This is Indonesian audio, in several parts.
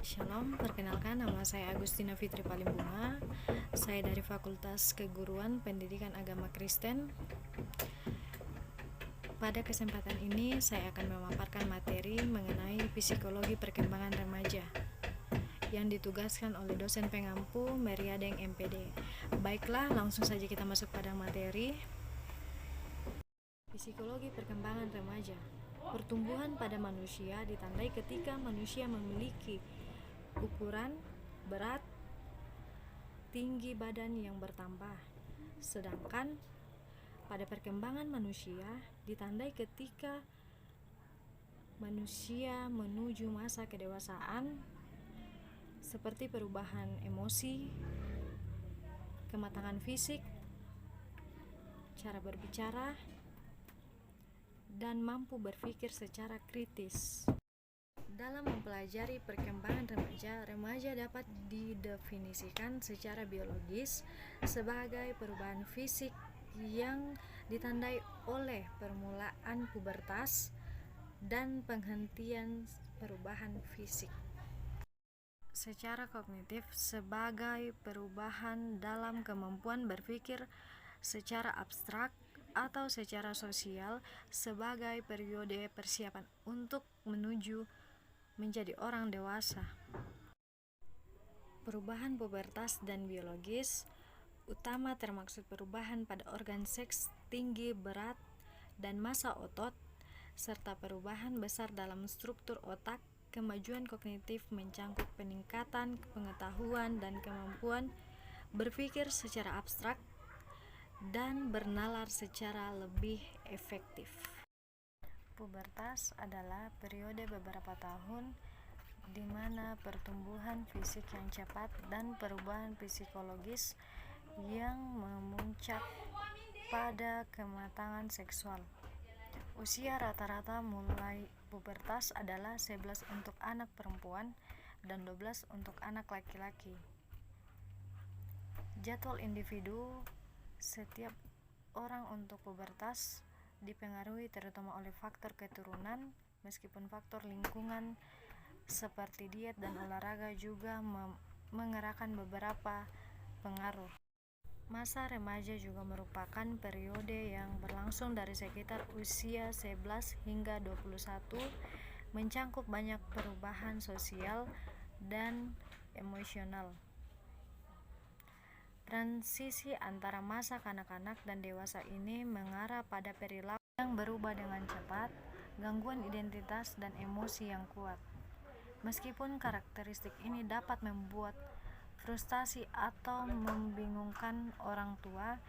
Shalom, perkenalkan nama saya Agustina Fitri Palimbunga. Saya dari Fakultas Keguruan Pendidikan Agama Kristen. Pada kesempatan ini saya akan memaparkan materi mengenai psikologi perkembangan remaja yang ditugaskan oleh dosen pengampu Meriadeng MPD. Baiklah, langsung saja kita masuk pada materi. Psikologi perkembangan remaja. Pertumbuhan pada manusia ditandai ketika manusia memiliki ukuran, berat, tinggi badan yang bertambah. Sedangkan pada perkembangan manusia ditandai ketika manusia menuju masa kedewasaan, seperti perubahan emosi, kematangan fisik, cara berbicara, dan mampu berpikir secara kritis. Dalam mempelajari perkembangan remaja dapat didefinisikan secara biologis sebagai perubahan fisik yang ditandai oleh permulaan pubertas dan penghentian perubahan fisik. Secara kognitif sebagai perubahan dalam kemampuan berpikir secara abstrak atau secara sosial sebagai periode persiapan untuk menuju menjadi orang dewasa. Perubahan pubertas dan biologis utama termaksud perubahan pada organ seks, tinggi, berat, dan massa otot, serta perubahan besar dalam struktur otak. Kemajuan kognitif mencangkup peningkatan pengetahuan dan kemampuan berpikir secara abstrak dan bernalar secara lebih efektif. Pubertas adalah periode beberapa tahun di mana pertumbuhan fisik yang cepat dan perubahan psikologis yang memuncak pada kematangan seksual. Usia rata-rata mulai pubertas adalah 11 untuk anak perempuan dan 12 untuk anak laki-laki. Jadwal individu setiap orang untuk pubertas dipengaruhi terutama oleh faktor keturunan, meskipun faktor lingkungan seperti diet dan olahraga juga mengerahkan beberapa pengaruh. Masa remaja juga merupakan periode yang berlangsung dari sekitar usia 11 hingga 21, mencangkup banyak perubahan sosial dan emosional. Transisi antara masa kanak-kanak dan dewasa ini mengarah pada perilaku yang berubah dengan cepat, gangguan identitas, dan emosi yang kuat. Meskipun karakteristik ini dapat membuat frustasi atau membingungkan orang tua,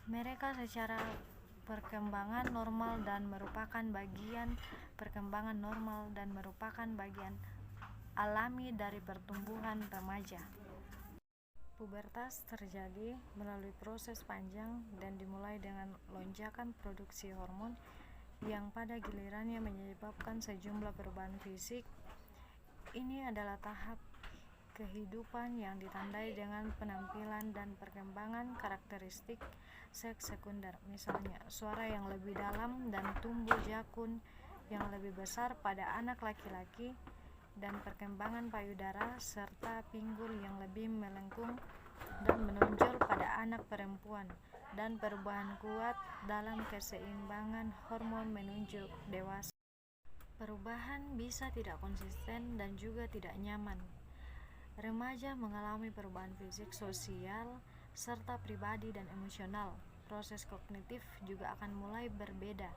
mereka secara perkembangan normal dan merupakan bagian perkembangan normal dan merupakan bagian alami dari pertumbuhan remaja. Pubertas terjadi melalui proses panjang dan dimulai dengan lonjakan produksi hormon yang pada gilirannya menyebabkan sejumlah perubahan fisik. Ini adalah tahap kehidupan yang ditandai dengan penampilan dan perkembangan karakteristik seks sekunder, misalnya suara yang lebih dalam dan tumbuh jakun yang lebih besar pada anak laki-laki, dan perkembangan payudara serta pinggul yang lebih melengkung dan menonjol pada anak perempuan, dan perubahan kuat dalam keseimbangan hormon menuju dewasa. Perubahan bisa tidak konsisten dan juga tidak nyaman. Remaja mengalami perubahan fisik, sosial, serta pribadi dan emosional. Proses kognitif juga akan mulai berbeda.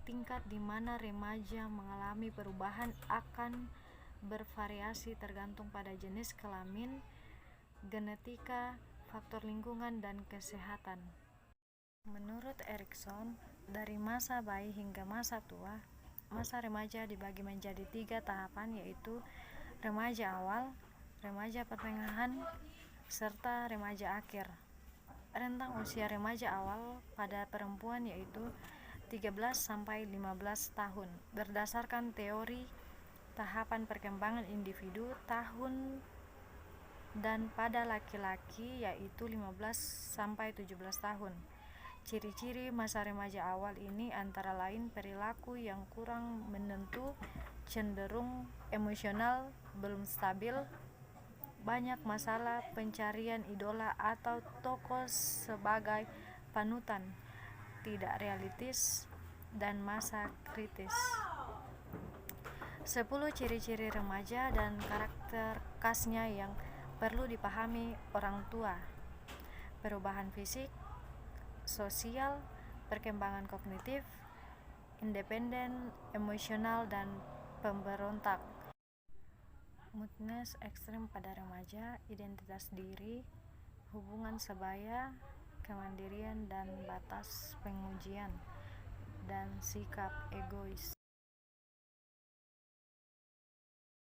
Tingkat di mana remaja mengalami perubahan akan bervariasi tergantung pada jenis kelamin, genetika, faktor lingkungan, dan kesehatan. Menurut Erikson, dari masa bayi hingga masa tua, masa remaja dibagi menjadi 3 tahapan, yaitu remaja awal, remaja pertengahan, serta remaja akhir. Rentang usia remaja awal pada perempuan yaitu 13 sampai 15 tahun berdasarkan teori tahapan perkembangan individu tahun, dan pada laki-laki yaitu 15 sampai 17 tahun. Ciri-ciri masa remaja awal ini antara lain perilaku yang kurang menentu, cenderung emosional belum stabil, banyak masalah pencarian idola atau tokoh sebagai panutan, tidak realistis, dan masa kritis. 10 ciri-ciri remaja dan karakter khasnya yang perlu dipahami orang tua. Perubahan fisik, sosial, perkembangan kognitif, independen, emosional, dan pemberontak. Moodiness ekstrem pada remaja, identitas diri, hubungan sebaya, kemandirian dan batas pengujian, dan sikap egois.